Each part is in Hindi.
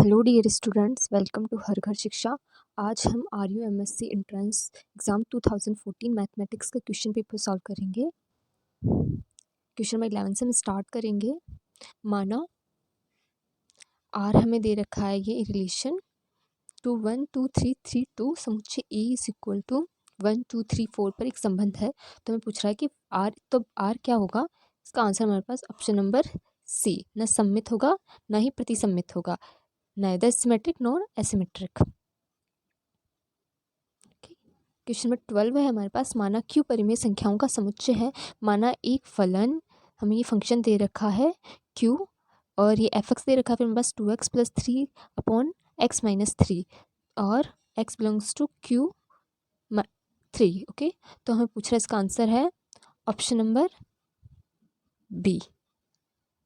Hello dear students, welcome to Har Ghar Shiksha. आज हम RUMSC एंट्रेंस एग्ज़ाम 2014 मैथमेटिक्स का क्वेश्चन पेपर सॉल्व करेंगे। क्वेश्चन नंबर 11 से हम स्टार्ट करेंगे। माना R हमें दे रखा है ये रिलेशन 2 1 2 3 3 2 समुच्चय A इज इक्वल टू 1 2 3 4 पर एक संबंध है। तो हमें पूछ रहा है कि R क्या होगा। इसका आंसर हमारे पास ऑप्शन नंबर सी, न सममित होगा ना ही प्रतिसम्मित होगा, neither symmetric nor asymmetric। Question number 12 है हमारे पास। माना Q परिमेय संख्याओं का समुच्चय है। माना एक फलन, हमें ये फंक्शन दे रखा है Q और ये fx दे रखा है। फिर हमारे पास 2x + 3 अपॉन x - 3 और x belongs to Q 3। Okay, तो हमें पूछ रहा है, इसका आंसर है ऑप्शन नंबर बी,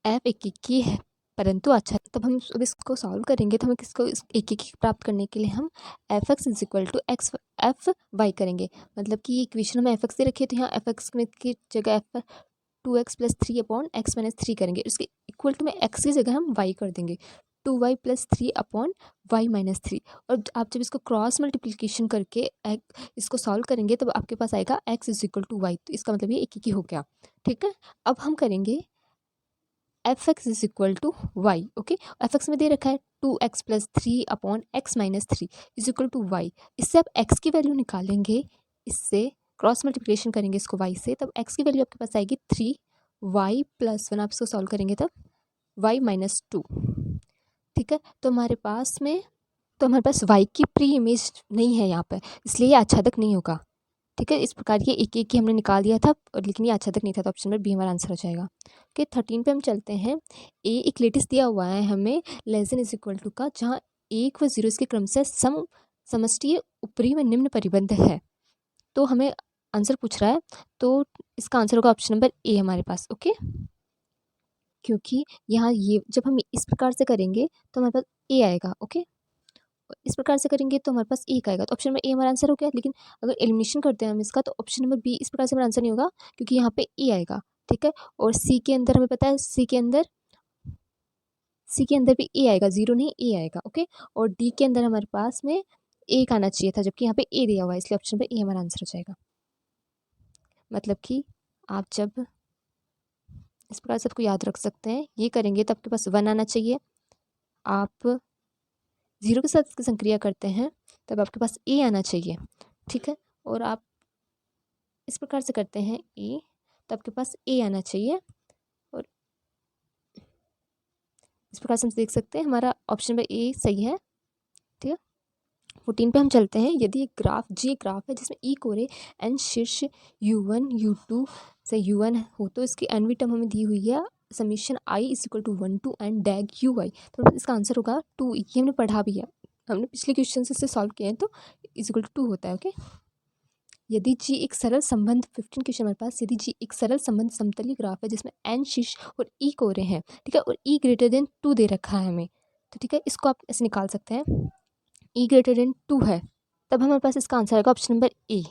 f एक है परंतु अच्छा। तब हम अब इसको सॉल्व करेंगे तो हमें किसको एक प्राप्त करने के लिए हम fx is equal to x f y करेंगे। मतलब कि ये इक्वेशन हमें fx दे रखी है, तो यहाँ fx में की जगह f 2x + 3 अपॉन x - 3 करेंगे। इसके इक्वल टू में x की जगह हम y कर देंगे, 2y + 3 अपॉन y - 3। और आप जब इसको क्रॉस मल्टीप्लिकेशन करके इसको सॉल्व करेंगे तब आपके पास आएगा x is equal to y. तो इसका मतलब ये एक ही हो गया। ठीक है, अब हम करेंगे fx is equal to y. Okay, fx में दे रखा है 2x + 3 upon x - 3 is equal to y. इससे आप x की वैल्यू निकालेंगे, इससे क्रॉस मल्टीप्लिकेशन करेंगे इसको y से, तब x की वैल्यू आपके पास आएगी 3y + 1। आप इसको सॉल्व करेंगे तब y - 2। ठीक है, तो हमारे पास y की प्री इमेज नहीं है यहाँ पर, इसलिए ये आच्छादक नहीं होगा। ठीक है, इस प्रकार ये एक एक ही हमने निकाल दिया था, और लेकिन ये आच्छादक नहीं था, तो ऑप्शन नंबर बी हमारा आंसर हो जाएगा। ओके, 13 पे हम चलते हैं। ए एक लेटिस दिया हुआ है हमें less than is equal to का, जहाँ 1 व 0 इसके क्रम से समष्टि ऊपरी व निम्न परिबंध है। तो हमें आंसर पूछ रहा है, तो इसका आंसर होगा ऑप्शन नंबर ए हमारे पास। ओके, क्योंकि यहाँ ये जब हम इस प्रकार से करेंगे तो हमारे पास ए आएगा। ओके, इस प्रकार से करेंगे तो हमारे पास एक आएगा, तो ऑप्शन नंबर ए हमारा आंसर हो गया। लेकिन अगर एलिमिनेशन करते हैं हम इसका, तो ऑप्शन नंबर बी इस प्रकार से हमारा आंसर नहीं होगा, क्योंकि यहाँ पे ए आएगा। ठीक है, और सी के अंदर हमें पता है, सी के अंदर भी ए आएगा, 0 नहीं ए आएगा। ओके, और डी के अंदर हमारे पास में एक आना चाहिए था, जबकि यहाँ पे ए दिया हुआ है, इसलिए ऑप्शन नंबर ए हमारा आंसर हो जाएगा। मतलब कि आप जब इस प्रकार से आपको याद रख सकते हैं, ये करेंगे तो आपके पास 1 आना चाहिए। आप 0 के साथ इसकी संक्रिया करते हैं तब आपके पास ए आना चाहिए। ठीक है, और आप इस प्रकार से करते हैं ए, तो आपके पास ए आना चाहिए। और इस प्रकार से हम देख सकते हैं हमारा ऑप्शन नंबर ए सही है। ठीक है, 14 पे हम चलते हैं। यदि एक ग्राफ है जिसमें ई कोरे एन शीर्ष u1 u2 से un हो, तो इसकी एनवी टर्म हमें दी हुई है summation i is equal to 1 to n डैग ui। तो इसका आंसर होगा 2। ये हमने पढ़ा भी है, हमने पिछले क्वेश्चन से इसे सॉल्व किए हैं, तो इज इक्वल टू 2 होता है। ओके, यदि जी एक सरल संबंध 15 क्वेश्चन हमारे पास, यदि जी एक सरल संबंध समतलीय ग्राफ है जिसमें एन शीर्ष और ई कोरे हैं। ठीक है, और ई ग्रेटर देन 2 दे रखा है हमें, तो ठीक है, इसको आप ऐसे निकाल सकते हैं, ई ग्रेटर देन 2 है, तब हमारे पास इसका आंसर आएगा option number A,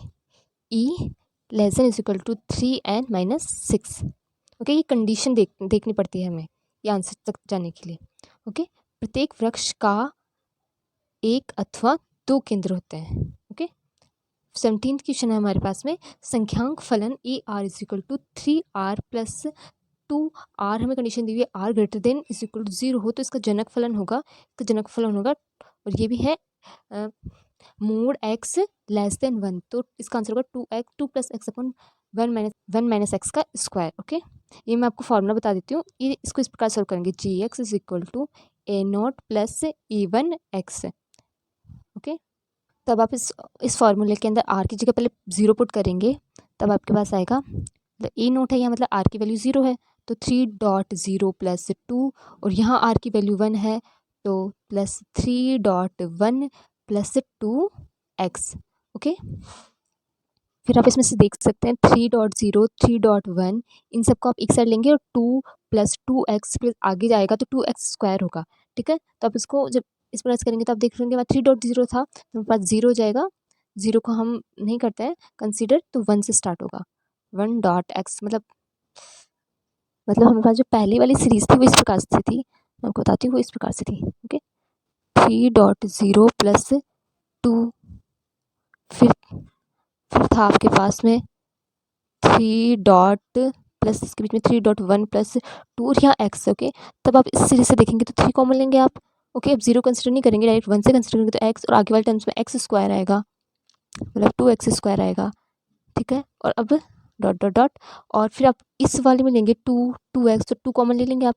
e less than is equal to 3n - 6। ओके, ये कंडीशन देखनी पड़ती है हमें ये आंसर तक जाने के लिए। ओके, प्रत्येक वृक्ष का एक अथवा 2 केंद्र होते हैं। ओके, 17th क्वेश्चन है हमारे पास में। संख्यांक फलन a r is equal to 3r + 2r, हमें कंडीशन दी हुई है r greater than is equal to 0 हो, तो इसका जनक फलन होगा, और ये भी है मोड x लेस देन 1, तो इसका आंसर होगा 2 + x अपॉन 1 - x का स्क्वायर। ओके, ये मैं आपको फॉर्मूला बता देती हूँ। ये इसको इस प्रकार सॉल्व करेंगे, gx is equal to a0 + a1x। Okay, तब आप इस फॉर्मूले के अंदर r की जगह पहले 0 पुट करेंगे, तब आपके पास आएगा, मतलब a0 है यहाँ, मतलब r की वैल्यू 0 है, तो 3.0 + 2, और यहाँ r की वैल्यू 1 है, तो +3.1 + 2x। ओके, फिर आप इसमें से देख सकते हैं 3.0 3.1 इन सबको आप एक साइड लेंगे, और 2 + 2x फिर आगे जाएगा तो 2x स्क्वायर होगा। ठीक है, तो आप इसको जब इस प्रकार से करेंगे तो आप देख लेंगे, बाद 3.0 था तो हमारे पास 0 हो जाएगा, 0 को हम नहीं करते हैं कंसीडर, तो 1 से स्टार्ट होगा, 1.x। मतलब हमारे पास जो पहली वाली सीरीज थी वो इस प्रकार से थी, मैं आपको बताती हूँ वो इस प्रकार से थी। ओके, 3.0 प्लस 2, फिर था आपके पास में 3 डॉट प्लस इसके बीच में 3.1 प्लस 2 और यहाँ x, ओके। तब आप इस सीरीज से देखेंगे तो 3 कॉमन लेंगे आप, ओके। अब 0 कंसिडर नहीं करेंगे, डायरेक्ट 1 से कंसिडर करेंगे तो x और आगे वाले टर्म्स में एक्स स्क्वायर आएगा, मतलब 2x स्क्वायर आएगा, ठीक है। और अब डॉट डॉट डॉट, और फिर आप इस वाले में लेंगे 2x, तो 2 कॉमन ले लेंगे आप,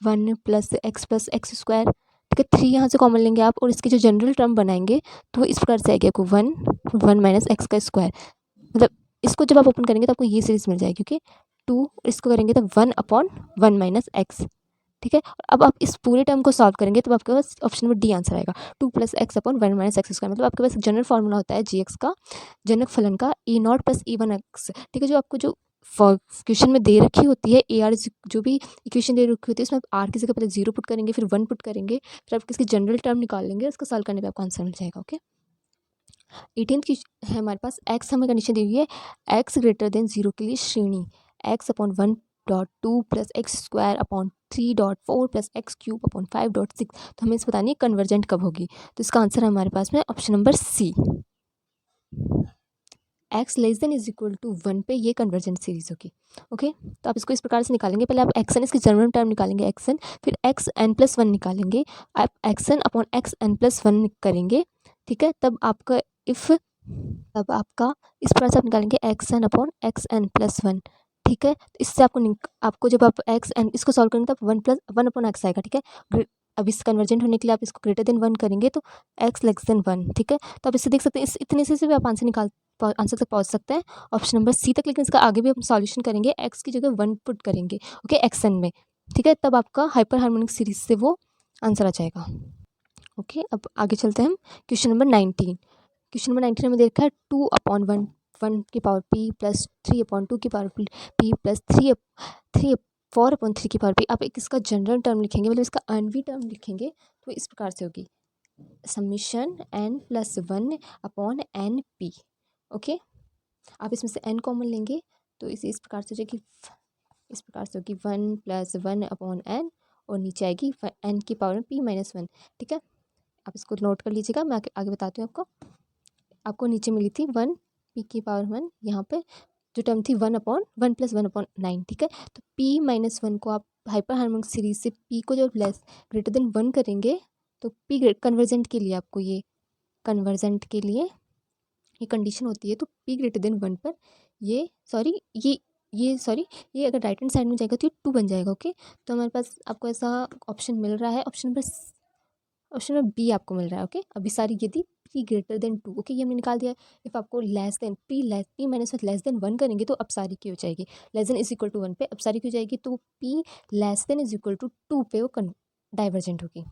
1 प्लस एक्स स्क्वायर, ठीक है। 3 यहाँ से कॉमन लेंगे आप और इसकी जो जनरल टर्म बनाएंगे तो वो इस प्रकार से आएगी आपको 1 माइनस एक्स का स्क्वायर, मतलब इसको जब आप ओपन करेंगे तो आपको ये सीरीज मिल जाएगी, ओके। 2 इसको करेंगे तो 1/1 माइनस एक्स, ठीक है। अब आप इस पूरे टर्म को सॉल्व करेंगे तो आपके पास ऑप्शन नंबर डी आंसर आएगा, 2 + x/1 माइनस एक्स स्क्वायर, मतलब आपके पास जनरल फॉर्मूला होता है gx का, जनक फलन का e0 + e1x, ठीक है। जो आपको जो क्वेश्चन में दे रखी होती है ए आर, जो भी इक्वेशन दे रखी होती है उसमें आप आर की जगह पहले 0 पुट करेंगे, फिर 1 पुट करेंगे, फिर आप इसकी जनरल टर्म निकाल लेंगे, उसको सॉल्व करने पे आपको आंसर मिल जाएगा, ओके। 18th की है हमारे पास, एक्स हमें कंडीशन दी हुई है, एक्स ग्रेटर देन 0 के लिए श्रेणी x/1.2 plus x square upon 3.4 plus x cube upon 5.6, तो हमें इस बतानी है कन्वर्जेंट कब होगी, तो इसका आंसर हमारे पास में option number C, x less than is equal to 1 पे ये कन्वर्जेंट सीरीज होगी, ओके। तो आप इसको इस प्रकार से निकालेंगे, पहले आप एक्स एन इसकी जनरल टर्म निकालेंगे एक्स एन, फिर एक्स एन प्लस 1 निकालेंगे, आप x n upon x n plus 1 करेंगे, ठीक है। तब आपका तब आपका इस प्रकार से आप निकालेंगे x n upon x n plus 1, ठीक है। तो इससे आपको जब आप एक्स एन इसको सॉल्व करेंगे तब 1 अपॉन एक्स आएगा, ठीक है। अब इस कन्वर्जेंट होने के लिए आप इसको ग्रेटर देन 1 करेंगे तो एक्स लेस देन 1, ठीक है। तो आप इससे देख सकते हैं, इस इतने से भी आप आंसर तक पहुंच सकते हैं, ऑप्शन नंबर सी तक। लेकिन इसका आगे भी हम सॉल्यूशन करेंगे, एक्स की जगह 1 पुट करेंगे, ओके, एक्स एन में, ठीक है। तब आपका हाइपर हार्मोनिक सीरीज से वो आंसर आ जाएगा, ओके। अब आगे चलते हैं हम क्वेश्चन नंबर 19। क्वेश्चन नंबर 19 में देखा है 2/1 1 की पावर p प्लस 3/2 की पावर p प्लस 4/3 की पावर p। आप एक इसका जनरल टर्म लिखेंगे, मतलब इसका अनवी टर्म लिखेंगे तो इस प्रकार से होगी, summation n + 1/n p, okay. आप इसमें से n कॉमन लेंगे तो इस प्रकार से हो जाएगी, इस प्रकार से होगी 1 + 1/n और नीचे आएगी n की पावर p-1, ठीक है। आप इसको नोट कर लीजिएगा, मैं आगे बताती हूँ आपको नीचे मिली थी 1 p की पावर 1, यहाँ पे जो टर्म थी 1/1 + 1/9, ठीक है। तो p-1 को आप हाइपर हार्मोनिक सीरीज से p को जब ग्रेटर देन 1 करेंगे तो p कन्वर्जेंट के लिए आपको ये कन्वर्जेंट के लिए ये कंडीशन होती है, तो p ग्रेटर देन 1 पर ये ये अगर राइट हैंड साइड में जाएगा तो ये 2 बन जाएगा, ओके। तो हमारे पास आपको ऐसा ऑप्शन मिल रहा है, ऑप्शन नंबर बी आपको मिल रहा है, ओके। अभी सारी यदि p ग्रेटर देन 2, ओके, ये हमने निकाल दिया। इफ आपको less than p less than 1 करेंगे तो अब सारी की हो जाएगी, less than is equal to 1 पे अब सारी की हो जाएगी, तो p less than is equal to 2 पे वो डाइवर्जेंट होगी,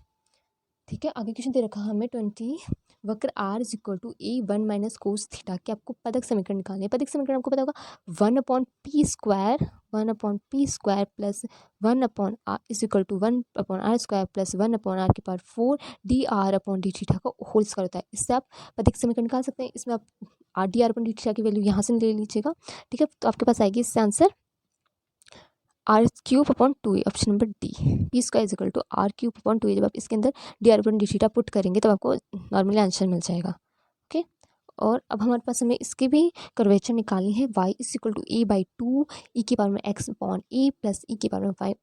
ठीक है। आगे क्वेश्चन दे रखा है हमें 20, वक्र r is equal to a1 minus cos theta के आपको पदक समीकरण निकालने हैं। पदक समीकरण आपको पता होगा 1/p² plus 1/r is equal to 1/r² plus 1/r की पावर 4 dr/d थीटा का होल स्क्वायर होता है। इससे आप पदक समीकरण निकाल सकते हैं। इसमें आप dr/d थीटा की वैल्यू यहाँ से ले लीजिएगा, ठीक है। तो आपके पास आएगी इससे answer r³/2, option number D, p² is equal to r³/2। जब आप इसके अंदर dr/d थीटा पुट करेंगे तो आपको नॉर्मली आंसर मिल जाएगा, ओके। और अब हमारे पास हमें इसकी भी कर्वेचर निकालनी है, y is equal to a/2 e की पावर में x/a प्लस e की पावर में 5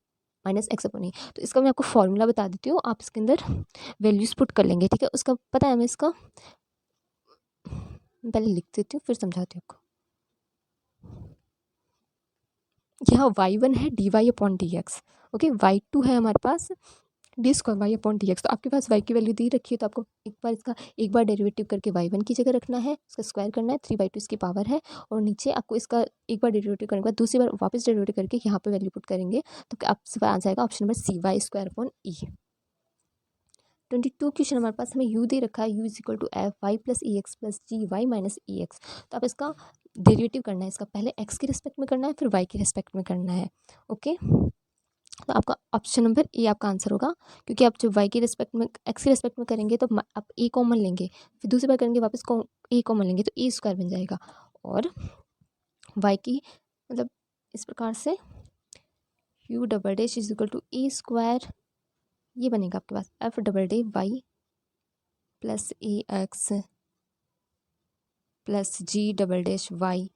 माइनस x/a। तो इसका मैं आपको फॉर्मूला बता देती हूँ, आप इसके अंदर वैल्यूज पुट कर लेंगे, ठीक है। उसका पता है हमें, इसका पहले लिख देती हूँ फिर समझाती हूँ आपको। यहाँ y1 है dy/dx, ओके। y2 है हमारे पास d² y/dx। तो आपके पास y की वैल्यू दी रखी है तो आपको एक बार डेरिवेटिव करके y1 की जगह रखना है, उसका स्क्वायर करना है, 3/2 इसकी पावर है, और नीचे आपको इसका एक बार डेरिवेटिव करने के बाद दूसरी बार वापस डेरिवेटिव करके यहाँ पे वैल्यू पुट करेंगे तो आपसे आ जाएगा option number C, y² e। 22 question हमारे पास हमें u दे रखा है, u is equal to F Y plus E X plus G Y minus E X. तो आप इसका डेरिवेटिव करना है, इसका पहले x की रिस्पेक्ट में करना है फिर y की रिस्पेक्ट में करना है, ओके। तो आपका ऑप्शन नंबर ए आपका आंसर होगा, क्योंकि आप जब y की रिस्पेक्ट में x की रिस्पेक्ट में करेंगे तो आप a कॉमन लेंगे, फिर दूसरी बार करेंगे वापस a कॉमन लेंगे तो a² बन जाएगा, और y की मतलब इस प्रकार से u double dash is equal to a² ये बनेगा आपके पास F double D Y plus A X plus G double dash Y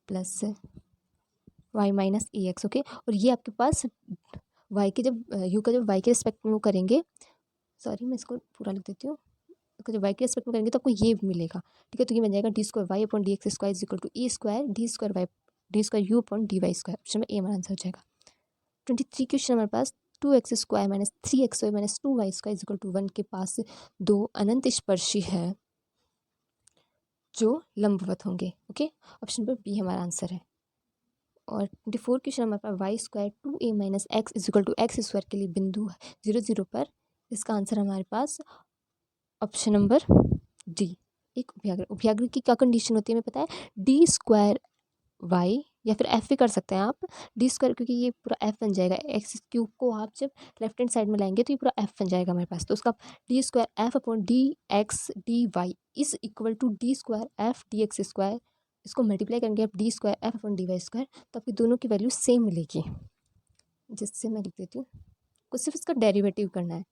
plus Y minus A X. Okay, और ये आपके पास वाई के जब यू का जब वाई के रिस्पेक्ट में वो करेंगे, सॉरी मैं इसको पूरा लिख देती हूँ, तो जब वाई के रिस्पेक्ट में करेंगे तो आपको ये मिलेगा। ठीक है, तो ये बन जाएगा D square Y upon D X square is equal to A square D square Y D square U upon D Y square. Option में ए हमारा आंसर हो जाएगा। 23 क्वेश्चन हमारे पास 2x square minus 3xy minus 2y square is equal to 1 के पास दो अनंत स्पर्शी है जो लंबवत होंगे। ओके, ऑप्शन नंबर बी हमारा आंसर है। और 24 क्वेश्चन हमारे पास Y square 2a minus X is equal to X square के लिए बिंदु 0 0 पर, इसका आंसर हमारे पास ऑप्शन नंबर डी एक उभयाग्र। उभयाग्र की क्या कंडीशन होती है हमें पता है, डी स्क्वायर वाई या फिर एफ भी कर सकते हैं आप, डी स्क्वायर, क्योंकि ये पूरा एफ बन जाएगा, एक्स क्यूब को आप जब लेफ्ट हैंड साइड में लाएंगे तो ये पूरा एफ बन जाएगा हमारे पास। तो उसका D square F upon D X D Y is equal to D square F D X square, इसको मल्टीप्लाई करेंगे आप D square F upon D Y square, तो आपकी दोनों की वैल्यू सेम मिलेगी। जिससे मैं लिख देती हूँ, कुछ सिर्फ इसका डेरिवेटिव करना है,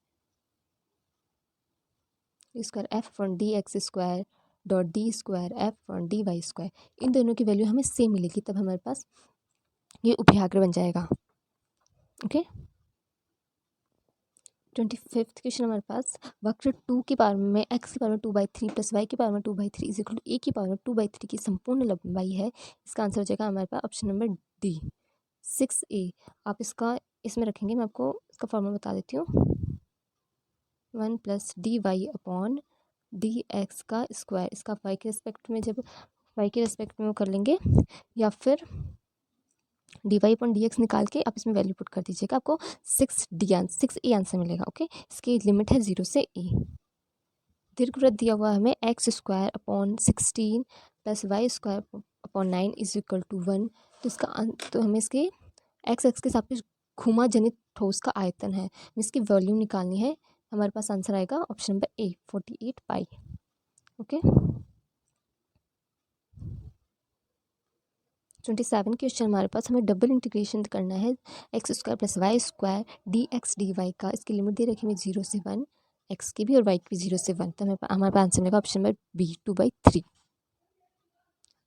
D square F upon D X square dot D square F upon D Y square, इन दोनों की वैल्यू हमें सेम मिलेगी, तब हमारे पास ये उभयाग्र बन जाएगा। ओके, 25th क्वेश्चन हमारे पास वक्र 2 की पावर में एक्स की पावर में 2/3 प्लस वाई की पावर में 2/3 इज इक्वल टू ए की पावर में 2/3 की संपूर्ण लंबाई है, इसका आंसर हो जाएगा हमारे पास ऑप्शन नंबर डी 6A। आप इसका इसमें रखेंगे, मैं आपको इसका फॉर्मूला बता देती हूँ, 1 plus D Y upon D X का स्क्वायर, इसका वाई के रिस्पेक्ट में जब वाई के रिस्पेक्ट में वो कर लेंगे, या फिर D Y upon D X निकाल के आप इसमें वैल्यू पुट कर दीजिएगा, आपको 6A आंसर मिलेगा। ओके, इसकी लिमिट है 0 से ए। दीर्घवृत्त दिया हुआ हमें X square upon 16 plus Y square upon 9 is equal to 1, तो इसका तो हमें इसके एक्स एक्स के सापेक्ष घुमा जनित ठोस का आयतन है, इसकी वॉल्यूम निकालनी है, हमारे पास आंसर आएगा option number A 48 pi. Okay, 27 question हमारे पास हमें डबल इंटीग्रेशन करना है X square plus Y square D X D Y का, इसकी लिमिट दे रखी हमें 0 से 1, एक्स की भी और वाई की भी 0 से 1, तो हमारे पास आंसर मिलेगा ऑप्शन नंबर बी 2/3।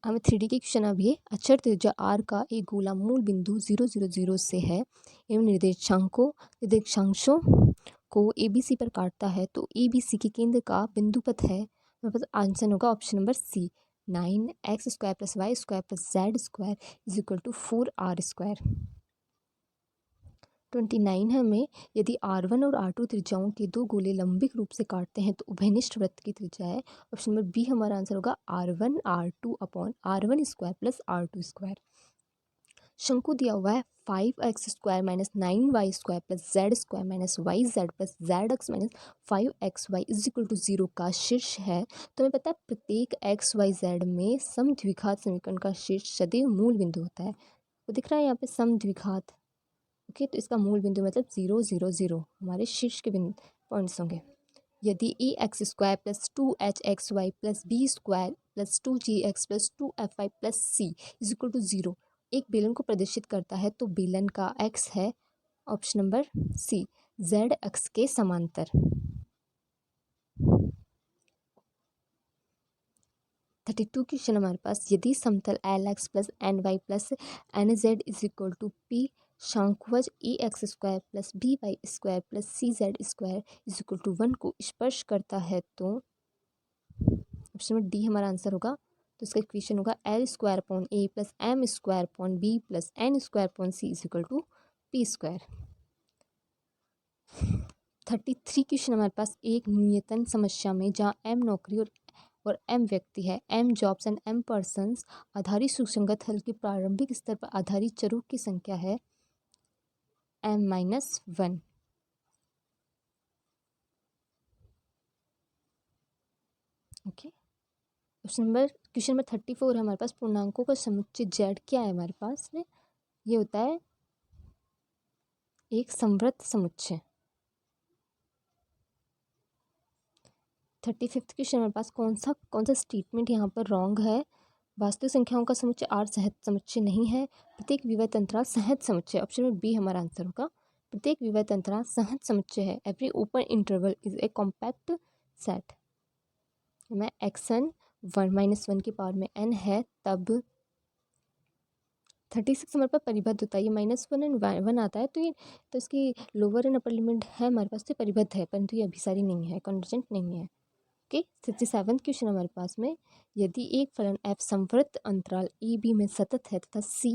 हमें 3D के क्वेश्चन अब ये अक्षर त्रिज्या आर का एक गोला मूल बिंदु 0 0 0 से है एवं निर्देशांशों को ABC पर काटता है, तो ABC के केंद्र का बिंदु पथ है, हमारे पास आंसर होगा option number C 9x square plus Y square plus Z square is equal to 4r square. 29 हमें यदि R1 और R2 त्रिज्याओं के दो गोले लंबिक रूप से काटते हैं तो उभयनिष्ठ वृत्त की त्रिज्या है, ऑप्शन नंबर बी हमारा आंसर होगा R1 R2 upon R1 square plus R2 square. शंकु दिया हुआ है 5x square minus 9y square plus Z square minus Y Z plus Z X minus 5xy is equal to 0 का शीर्ष है, तो हमें पता है प्रत्येक XYZ में समद्विघात समीकरण का शीर्ष सदैव मूल बिंदु होता है, तो दिख रहा है यहाँ पे समद्विघात। ओके, तो इसका मूल बिंदु मतलब 0 0 0 हमारे शीर्ष के बिंदु पॉइंट्स होंगे। यदि A X square plus 2HXY plus B square plus 2GX plus 2FY plus C is equal to 0 एक बेलन को प्रदर्शित करता है, तो बेलन का एक्स है option number C Z X के समांतर। 32 क्वेश्चन हमारे पास यदि समतल LX plus NY plus NZ is equal to P शंकुवज AX square plus BY square plus CZ square is equal to 1 को स्पर्श करता है, तो ऑप्शन नंबर डी हमारा आंसर होगा, तो इसका इक्वेशन होगा L square upon A plus M square upon B plus N square upon C is equal to P square. 33 question हमारे पास एक नियतन समस्या में जहाँ M नौकरी और M व्यक्ति है, M jobs and M persons आधारित सुसंगत हल के प्रारंभिक स्तर पर आधारित चरों की संख्या है M-1। ओके, क्वेश्चन नंबर 34 है हमारे पास पूर्णांकों का समुच्चय Z क्या है हमारे पास में, ये होता है एक समवृत्त समुच्चय। 35th क्वेश्चन हमारे पास कौन सा स्टेटमेंट यहाँ पर रॉन्ग है, वास्तविक संख्याओं का समुच्चय R सहज समुच्चय नहीं है, प्रत्येक विवर्त अंतराल सहज समुच्चय, ऑप्शन में बी हमारा आंसर होगा प्रत्येक विविध अंतराल सहज समुच्चय है। Every open interval is a compact set. मैं xn 1 की पावर में n है तब 36 हमारे पास परिबद्ध होता है। ये -1 एंड 1 आता है तो इसकी लोअर एंड अपर लिमिट है हमारे पास, तो परिबद्ध है, परंतु ये अभिसारी नहीं है, कन्वर्जेंट नहीं है। ओके, 67 क्वेश्चन हमारे पास में, यदि एक फलन f संवृत्त अंतराल ए बी में सतत है तथा c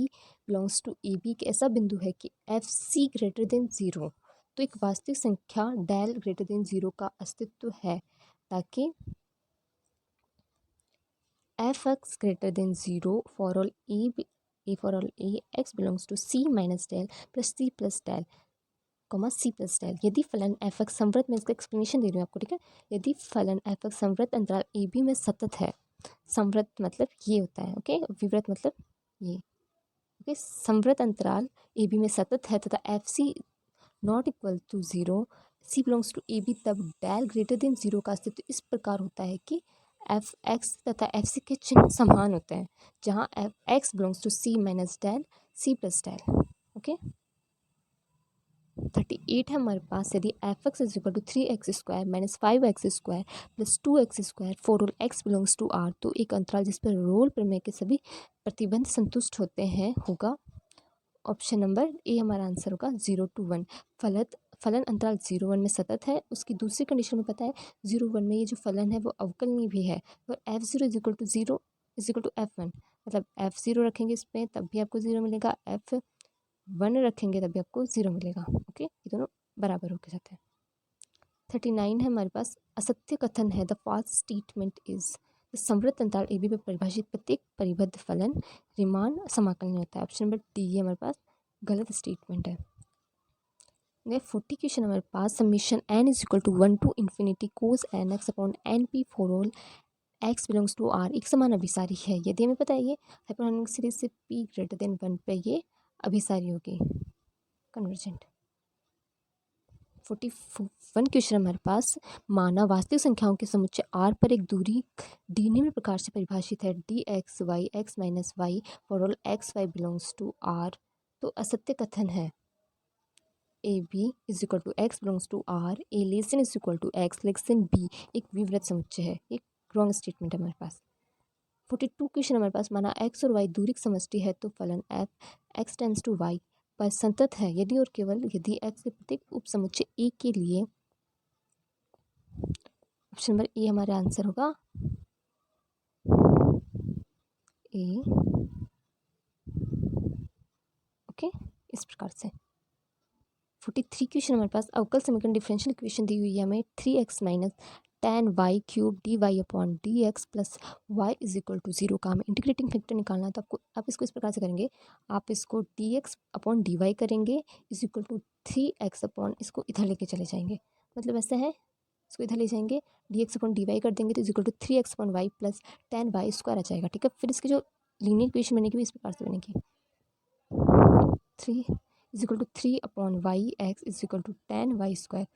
belongs to A B एक ऐसा बिंदु है कि एफ सी ग्रेटर देन 0, तो एक वास्तविक संख्या डेल ग्रेटर देन 0 का अस्तित्व है, ताकि F X greater than 0 for all A for all A X belongs to c minus del plus c plus del c plus del. यदि फलन एफ एक्स संवृत्त में, इसका एक्सप्लेनेशन दे रही हूँ आपको, ठीक है। यदि फलन एफ एक्स संवृत्त अंतराल ए बी में सतत है, संवृत्त मतलब ये होता है, ओके, विवृत मतलब ये, ओके, संवृत्त अंतराल ए बी में सतत है तथा F C not equal to 0, C belongs to A B, तब डेल ग्रेटर देन 0 का अस्तित्व इस प्रकार होता है कि एफ एक्स तथा एफ सी के चिन्ह समान होते हैं, जहाँ F X belongs to C minus del C plus del. Okay, 38 है हमारे पास, यदि F X is equal to 3x² minus 5x² plus 2x² for all X belongs to R, तो एक अंतराल जिस पर रोल प्रमेय के सभी प्रतिबंध संतुष्ट होते हैं होगा ऑप्शन नंबर ए हमारा आंसर होगा 0 to 1। फलन अंतराल 0 1 में सतत है। उसकी दूसरी कंडीशन में पता है 0 1 में ये जो फलन है वो अवकलनीय भी है, और f0 is equal to 0 is equal to f1, मतलब f0 रखेंगे इस पर तब भी आपको 0 मिलेगा, f1 रखेंगे तब भी आपको 0 मिलेगा। ओके, ये दोनों बराबर होके जाते हैं। 39 है हमारे पास, असत्य कथन है द फॉल्स स्टेटमेंट इज संवृत्त अंतराल ए बी में परिभाषित प्रत्येक परिबद्ध फलन रीमान समाकलन होता है। ऑप्शन नंबर डी ये हमारे पास गलत स्टेटमेंट है। 40 क्वेश्चन हमारे पास, summation n is equal to 1 to infinity cos nx upon N P for all x belongs to r एक समान अभिसारी है। यदि हमें पता है ये हाइपरबोलिक सीरीज से p ग्रेटर देन 1 पे ये अभिसारी होगी, कन्वर्जेंट। 41 क्वेश्चन हमारे पास, माना वास्तविक संख्याओं के समुच्चय R पर एक दूरी D निम्न प्रकार से परिभाषित है, D X Y X minus Y for all X Y belongs to R, तो असत्य कथन है A B is equal to X belongs to R, A less than is equal to X less than B एक विवृत समुच्चय है, एक रॉन्ग स्टेटमेंट है हमारे पास। 42 क्वेश्चन हमारे पास, माना x और y दूरी की समष्टि है तो फलन f x tends to y पर संतत है, यदि और केवल यदि x के प्रत्येक उप समुच्चय a के लिए, ऑप्शन नंबर ए हमारा आंसर होगा ए। ओके, इस प्रकार से। 43 क्वेश्चन हमारे पास, अवकल समीकरण डिफरेंशियल इक्वेशन दी हुई है हमें 3x minus tan y cube D Y upon D X plus Y is equal to 0 का हमें इंटीग्रेटिंग फैक्टर निकालना है, तो आप इसको इस प्रकार से करेंगे, आप इसको D X upon D Y करेंगे is equal to 3x upon, इसको इधर लेके चले जाएंगे, मतलब ऐसा है, इसको इधर ले जाएंगे, D X upon D Y कर देंगे तो is equal to 3x upon Y plus tan y square आ जाएगा, ठीक है। फिर इसकी जो लीनियर इक्वेशन बनेगी वो इस प्रकार से बनेगी, 3 is equal to 3 upon Y X is equal to tan y square.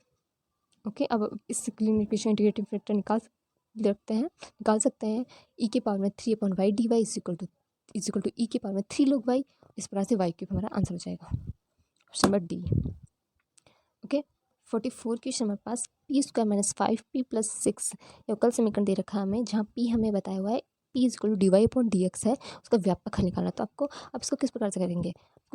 Okay, अब इस लीनियर इक्वेशन इंटीग्रेटिंग फैक्टर निकाल सकते हैं ई के पावर में 3 upon Y D Y is equal to E के पावर में 3 लोग वाई, इस प्रकार से वाई क्यूब हमारा आंसर हो जाएगा, option number D. Okay, 44 question हमारे पास, P square minus 5p plus 6 ये अवकल समीकरण दे रखा है हमें, जहाँ पी हमें बताया हुआ है P is equal to D Y upon D X है, उसका व्यापक हल निकालना, तो आपको अब इसको किस प्रकार से करेंगे,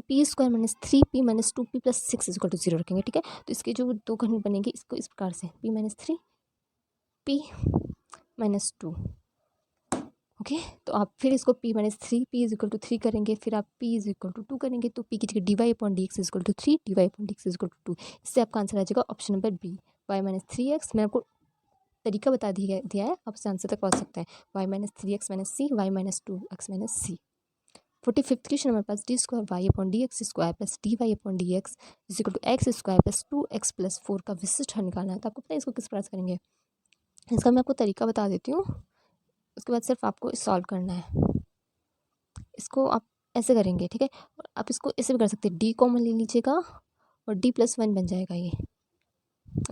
P square minus 3p minus 2p plus 6 is equal to 0 रखेंगे, ठीक है। तो इसके जो दो घन बनेंगे इसको इस प्रकार से, p minus 3 p minus 2। Okay, तो आप फिर इसको p minus 3 p is equal to 3 करेंगे, फिर आप p इज इक्वल टू 2 करेंगे, तो p की जगह D Y upon D X is equal to 3 D Y upon D X is equal to 2, इससे आपका आंसर आ जाएगा option number B, y minus 3x। मैं आपको तरीका बता दिया है, आप इस आंसर तक पहुँच सकते हैं, y minus 3x minus C Y minus 2x minus C. 45th question हमारे पास, D square Y upon D X square plus D Y upon D X is equal to X square plus 2x plus 4 का विशिष्ट हल निकालना है, तो आपको पता है इसको किस प्रकार से करेंगे, इसका मैं आपको तरीका बता देती हूँ, उसके बाद सिर्फ आपको सॉल्व करना है। इसको आप ऐसे करेंगे, ठीक है, और आप इसको ऐसे भी कर सकते हैं, डी कॉमन ले लीजिएगा और डी प्लस 1 बन जाएगा ये,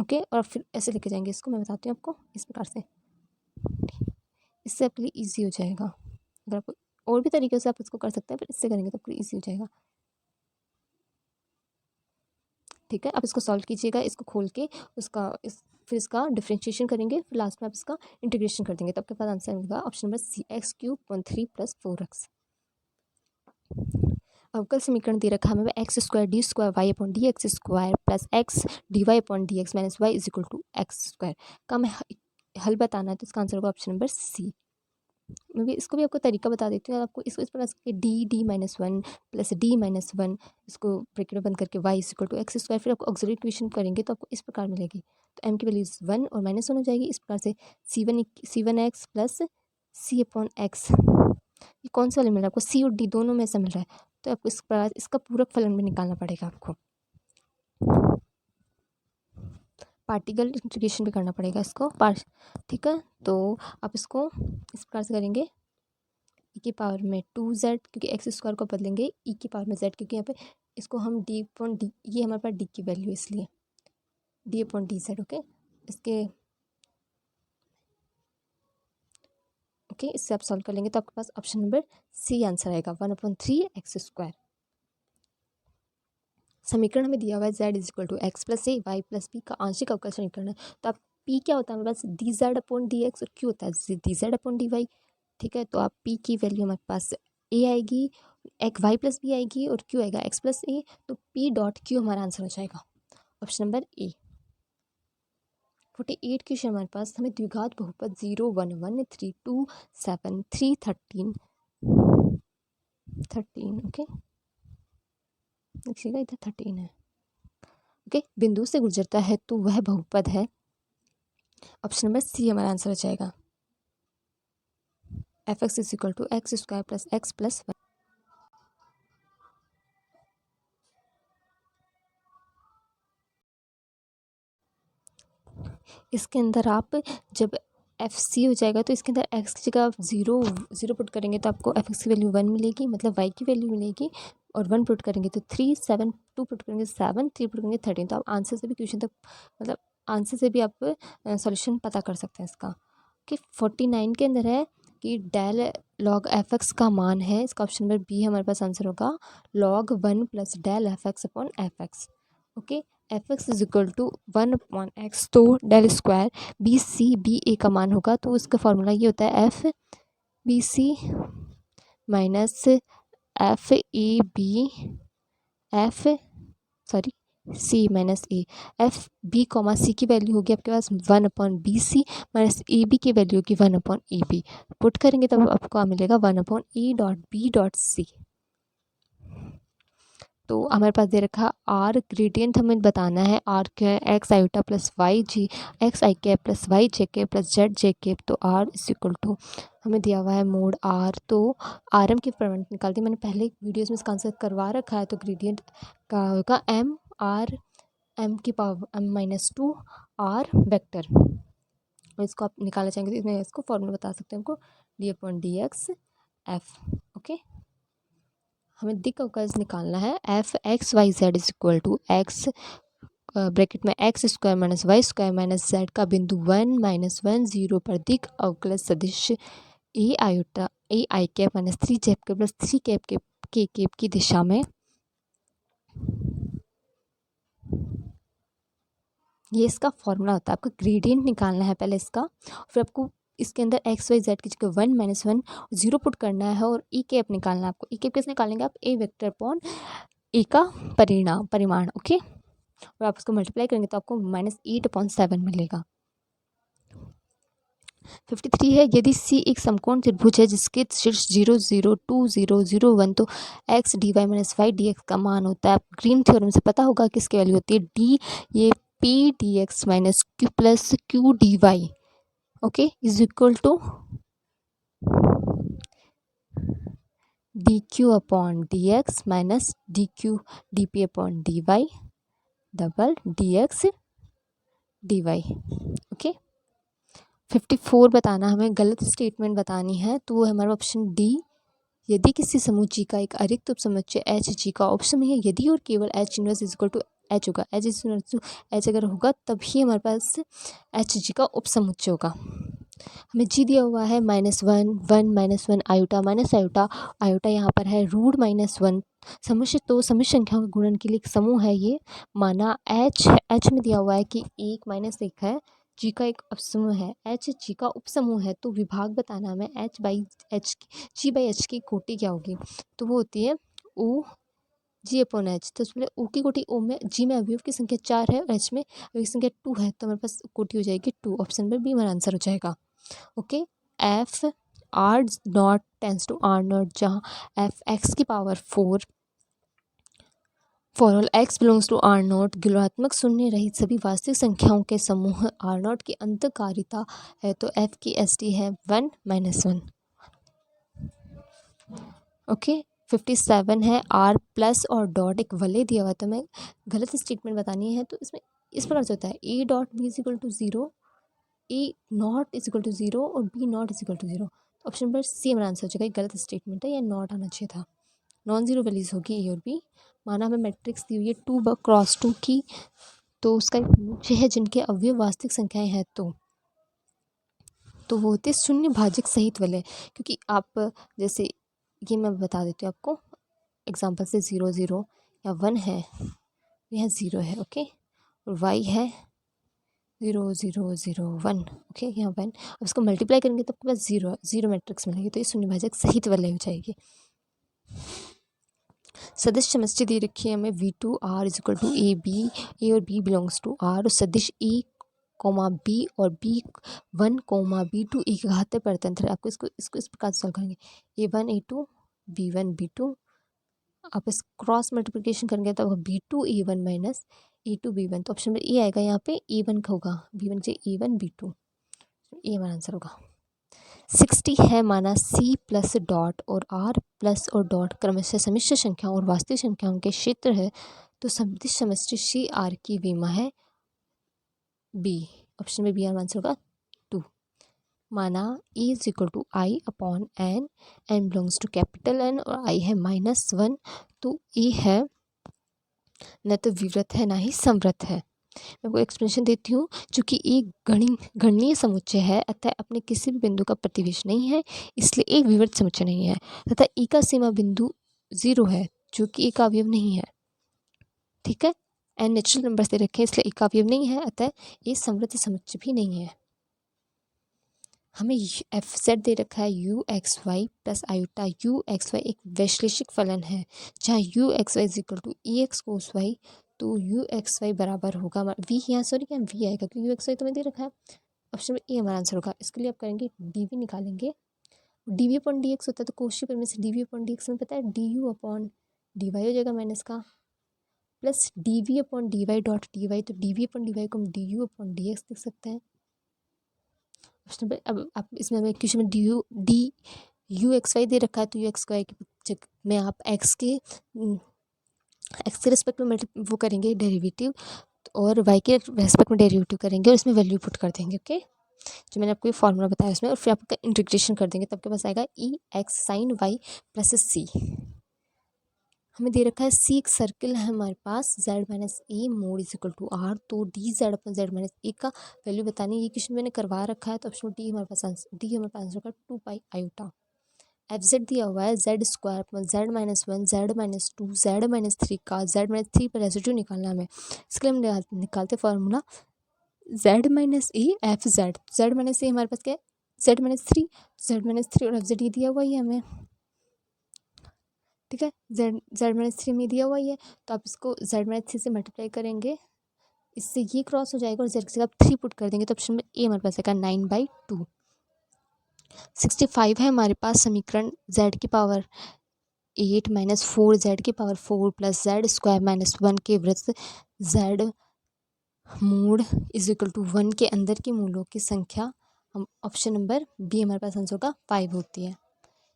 ओके, और फिर ऐसे लेके जाएंगे इसको, मैं बताती हूँ आपको इस प्रकार से, इससे आपके लिए ईजी हो जाएगा। अगर आपको और भी तरीके से आप इसको कर सकते हैं, पर इससे करेंगे तो आपके लिए ईजी हो जाएगा। ठीक है, अब इसको सॉल्व कीजिएगा, इसको खोल के फिर इसका डिफ्रेंशिएशन करेंगे, फिर लास्ट में आप इसका इंटीग्रेशन कर देंगे, तो आपके पास आंसर मिलेगा ऑप्शन नंबर सी, x³ 3 + 4x। अवकल समीकरण दे रखा है हमें x² d² y/dx² plus x dy/dx minus y is equal to x²। का हमें हल बताना है, तो इसका आंसर होगा ऑप्शन नंबर सी। मैं भी इसको भी आपको तरीका बता देती हूँ। आपको इसको इस प्रकार से d-1 प्लस d-1 इसको ब्रैकेट में बंद करके y is equal to x², फिर आपको ऑक्सिलरी इक्वेशन करेंगे तो आपको इस प्रकार मिलेगी। तो m की वैल्यू 1 और -1 हो जाएगी। इस प्रकार से c1x प्लस c/x, ये कौन सा वाला मिल रहा है आपको? c और d दोनों में से मिल रहा है, तो आपको इस प्रकार इसका पूरक फलन भी निकालना पड़ेगा आपको। पार्टिकल इंटीग्रेशन भी करना पड़ेगा इसको ठीक है। तो आप इसको इस प्रकार से करेंगे, e की पावर में 2z, क्योंकि x² को बदलेंगे e की पावर में z, क्योंकि यहाँ पे इसको हम d/d, ये हमारे पास d की वैल्यू, इसलिए d/dz। ओके, इससे आप सॉल्व कर लेंगे तो आपके पास ऑप्शन नंबर सी आंसर आएगा 1/3x²। समीकरण हमें दिया हुआ है z is equal to x plus A Y plus B का आंशिक अवकल समीकरण है। तो आप p क्या होता है हमारे पास? dz/dx, और q होता है dz/dy। ठीक है, तो आप p की वैल्यू हमारे पास a आएगी, एक y प्लस बी आएगी, और q आएगा x प्लस ए। तो p.q हमारा आंसर हो जाएगा ऑप्शन नंबर ए। 48 क्वेश्चन हमारे पास, हमें द्विघात बहुपद 0 1 1 3 2 7 3 13 ओके, देखिएगा इधर 13 है। ओके, बिंदु से गुजरता है तो वह बहुपद है, ऑप्शन नंबर सी हमारा आंसर हो जाएगा। f(x) is equal to x² plus x plus 1। इसके अंदर आप जब FC हो जाएगा तो इसके अंदर x की जगह आप 0 पुट करेंगे तो आपको fx की वैल्यू 1 मिलेगी, मतलब y की वैल्यू मिलेगी, और 1 पुट करेंगे तो 3, 7 2 पुट करेंगे 7, 3 पुट करेंगे 13। तो आप आंसर से भी क्वेश्चन तक, मतलब आंसर से भी आप सॉल्यूशन पता कर सकते हैं इसका। कि 49 के अंदर है कि डेल log fx का मान है, इसका ऑप्शन नंबर बी हमारे पास आंसर होगा log 1 plus del fx/fx। Okay, fx is equal to 1/x, तो डेल स्क्वायर bc/ba का मान होगा, तो इसका फॉर्मूला ये होता है f(bc) माइनस c माइनस ए। f(b, c) की वैल्यू होगी आपके पास 1/bc माइनस ab की वैल्यू होगी 1/ab। पुट करेंगे तब आपको मिलेगा 1/a.b.c। तो हमारे पास दे रखा आर ग्रेडियंट हमें बताना है, आर क्या है? एक्स आयोटा प्लस वाई जी एक्स आई कैप प्लस वाई जे cap plus Z J cap. तो आर इज इक्वल टू हमें दिया हुआ है मोड आर, तो आर एम की प्रमाण निकाल दी। मैंने पहले वीडियोस में इसका आंसर करवा रखा है, तो ग्रेडियंट का होगा एम आर एम की पावर m-2 आर वेक्टर। इसको आप निकालना चाहेंगे तो इसमें इसको फॉर्मूला बता सकते हैं हमको d/dx f। ओके, हमें दिक् अवकल निकालना है f(x,y,z) is equal to x bracket में x² minus y² minus z का बिंदु 1 -1 0 पर दिक् अवकल सदिश A iota A I cap minus 3 Z cap plus 3 cap K cap की दिशा में। ये इसका फॉर्मूला होता है। आपको ग्रेडियंट निकालना है पहले इसका, फिर आपको इसके अंदर एक्स वाई जेड की जगह 1 -1 0 पुट करना है, और ई कैप निकालना है आपको। ई कैप कैसे निकालेंगे आप? ए वेक्टर अपॉन ए का परिमाण। ओके, और आप इसको मल्टीप्लाई करेंगे तो आपको -8/7 मिलेगा। 53 है, यदि C एक समकोण त्रिभुज है जिसके शीर्ष 0 0 2 0 0 1, तो x dy minus Y D X का मान होता है। आप ग्रीन थ्योरम से पता होगा किसकी वैल्यू होती है, d ये p dx minus q plus q dy। Okay, is equal to dq upon dx minus dq dp upon dy double dx dy। Okay, 54 बताना, हमें गलत स्टेटमेंट बतानी है, तो वो हमारा ऑप्शन डी। यदि किसी समुच्चय का एक अरिक्त उपसमुच्चय एच जी का ऑप्शन में है, यदि और केवल H inverse is equal to H होगा, H is equal to H अगर होगा तभी हमारे पास एच जी का उपसमुच्चय होगा। हमें जी दिया हुआ है -1 1 -1 आयोटा माइनस आयोटा, आयोटा यहाँ पर है √-1 समुच्चय, तो समुच्चय संख्याओं के गुणन के लिए एक समूह है ये। माना एच है, एच में दिया हुआ है कि 1 - 1 है, जी का एक उपसमूह है, एच जी का उपसमूह है, तो विभाग बताना हमें एच जी बाई एच की कोटि क्या होगी, तो वो होती है ओ जी अपॉन एच। तो उसमें ओ की कोटि, ओ में जी में अवयव की संख्या 4 है और एच में अवयव की संख्या 2 है, तो हमारे पास कोटि हो जाएगी 2। ऑप्शन नंबर बी हमारा आंसर हो जाएगा। Okay, F R not tends to R not, जहाँ एफ एक्स की power 4 for all X belongs to R not, गुणात्मक शून्य रहित सभी वास्तविक संख्याओं के समूह आर नॉट की अंतकारिता है, तो एफ की एस टी है 1 - 1। ओके, 57 है आर प्लस और डॉट एक वलय दिया हुआ है, तो हमें गलत स्टेटमेंट बतानी है, तो इसमें इस प्रकार से होता है A dot B is equal to 0, A not is equal to 0 और B not is equal to 0। Option number C हमारा आंसर हो जाएगा, गलत स्टेटमेंट है, या नॉट आना चाहिए था। नॉन जीरो वैल्यूज होगी ए और बी। माना हमें मैट्रिक्स दी हुई है 2 × 2 की, तो उसका एक समुच्चय है जिनके अवयव वास्तविक संख्याएं हैं, तो वो होते शून्य भाजक सहित वाले, क्योंकि आप जैसे ये मैं बता देती हूँ आपको एग्जाम्पल से 0 0 या 1 है, यहाँ 0 है, ओके, और y है 0 0 0 1, ओके, यहाँ 1, अब इसको मल्टीप्लाई करेंगे तो आपके पास 0 मैट्रिक्स मिलेगी, तो ये शून्य भाजक सहित वाले हो जाएगी। सदिश समष्टि दे रखी है हमें V2R इज इक्वल टू ए और बी बिलोंग्स टू आर, और सदिश ए कोमा बी और B1 B2 एक घातीय परतंत्र। आपको इसको इसको इस प्रकार से सॉल्व करेंगे, A1 A2 B1 B2, आप इस क्रॉस मल्टीप्लिकेशन करेंगे तो B2 A1 minus A2 B1, तो ऑप्शन में ए आएगा, यहाँ पे A1 का होगा, B1 से A1 B2, ये हमारा आंसर होगा। 60 है माना C प्लस डॉट और R प्लस और डॉट क्रमशः समिश्र संख्याओं और वास्तविक संख्याओं के क्षेत्र है, तो सदिश समष्टि सी आर की विमा है बी। ऑप्शन में बी हमारा आंसर होगा 2। माना E is equal to I upon N, N belongs to capital N और आई है -1, तो E है न तो विवृत है ना ही समवृत है। मैं वो एक्सप्लेनेशन देती हूँ, चूँकि एक गणनीय समुच्चय है अतः अपने किसी भी बिंदु का प्रतिवेश नहीं है, इसलिए एक विवृत समुच्चय नहीं है, तथा ई का सीमा बिंदु 0 है जो कि एक अवयव नहीं है। ठीक है, एन नेचुरल नंबर्स दे रखे हैं इसलिए एक अवयव नहीं है, अतः ये समवृत समुच्चय भी नहीं है। हमें एफ जेड दे रखा है U X Y plus iota U X Y, एक वैश्लेषिक फलन है जहाँ U X Y is equal to E X cos Y, तो यू एक्स वाई बराबर होगा वी, यहाँ सॉरी क्या वी आएगा क्योंकि यू एक्स वाई तो मैं दे रखा है। ऑप्शन में ए हमारा आंसर होगा। इसके लिए आप करेंगे डी वी निकालेंगे, D V upon D X होता है तो कोशी पर में से D V upon D X में पता है D U upon D Y हो जाएगा माइनस का, plus D V upon D Y dot D Y, तो D V upon D Y को हम D U upon D X लिख सकते हैं। ऑप्शन पे अब आप इसमें हमें क्वेश्चन में D you X why they रखा है, तो यू एक्स वाई में आप एक्स के रिस्पेक्ट में वो करेंगे डेरिवेटिव, और वाई के रेस्पेक्ट में डेरिवेटिव करेंगे और इसमें वैल्यू पुट कर देंगे। ओके, जो मैंने आपको ये फॉर्मूला बताया उसमें, और फिर आपका इंटीग्रेशन कर देंगे, तब आपके पास आएगा E X sine Y plus C. हमें दे रखा है सी एक सर्किल है हमारे पास, Z minus A mod is equal to R, तो D Z upon Z minus A का वैल्यू बतानी, ये क्वेश्चन मैंने करवा रखा है, तो ऑप्शन डी हमारे पास आंसर, डी हमारे पास आंसर होगा 2 पाई आयोटा। एफ जेड दिया हुआ है Z square upon Z minus 1 Z minus 2 Z minus 3 का जेड माइनस 3 पर रेसिड्यू निकालना हमें, इसके लिए हम निकालते formula Z minus A F Z, Z minus A हमारे पास क्या है जेड माइनस 3 और एफ जेड ये दिया हुआ ही है हमें। ठीक है, जेड माइनस 3 में दिया हुआ ही है, तो आप इसको जेड माइनस 3 से मल्टीप्लाई करेंगे, इससे ये क्रॉस हो जाएगा और जेड की जगह आप 3 पुट कर देंगे, तो ऑप्शन में ए हमारे पास आएगा 9/2। 65 है हमारे पास समीकरण जेड की पावर 8 माइनस 4 जेड की power 4 plus Z square minus 1 के वृत्त Z mod is equal to 1 के अंदर के मूलों की संख्या, हम ऑप्शन नंबर बी हमारे पास आंसर होगा 5 होती है।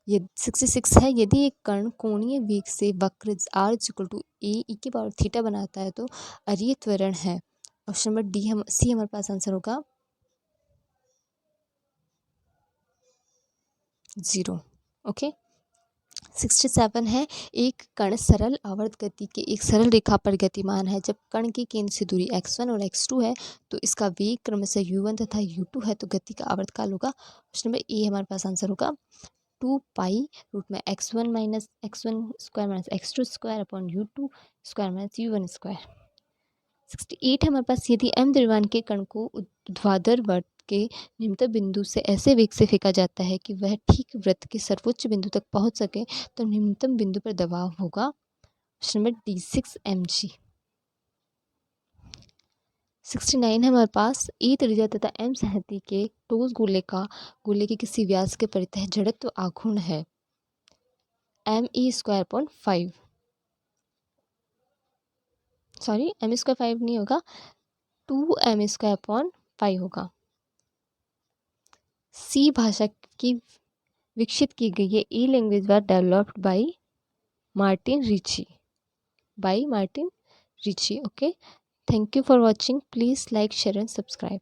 ये 66 है, यदि एक कण कोणीय वेग से वक्र आर इज इक्वल टू ए ई की पावर थीटा बनाता है तो अरीय त्वरण है। ऑप्शन नंबर डी हम सी हमारे पास आंसर होगा 0। ओके, 67 है, एक कण सरल आवर्त गति के एक सरल रेखा पर गतिमान है। जब कण के केंद्र से दूरी x1 और x2 है तो इसका वेग क्रमशः u1 तथा u2 है, तो गति का आवर्त काल होगा। ऑप्शन नंबर ए हमारे पास आंसर होगा 2 पाई रूट में x1 minus x1 square minus x2 square upon u2 square minus u1 square. 68 है हमारे पास, यदि m द्रव्यमान के कण को ऊर्ध्वाधर वृत्त के निम्नतम बिंदु से ऐसे वेग से फेंका जाता है कि वह ठीक वृत्त के सर्वोच्च बिंदु तक पहुंच सके, तो निम्नतम बिंदु पर दबाव होगा। Option number D 6 mg। 69 है हमारे पास, ए त्रिज्या तथा m संहति के ठोस गोले के किसी व्यास के परितः जड़त्व आघूर्ण है m square upon 5। Sorry, m square 5 नहीं होगा, 2m स्क्वायर अपॉन 5 होगा। सी भाषा की विकसित की गई है। A language was developed by Martin Ritchie. Okay, thank you for watching. Please like share and subscribe.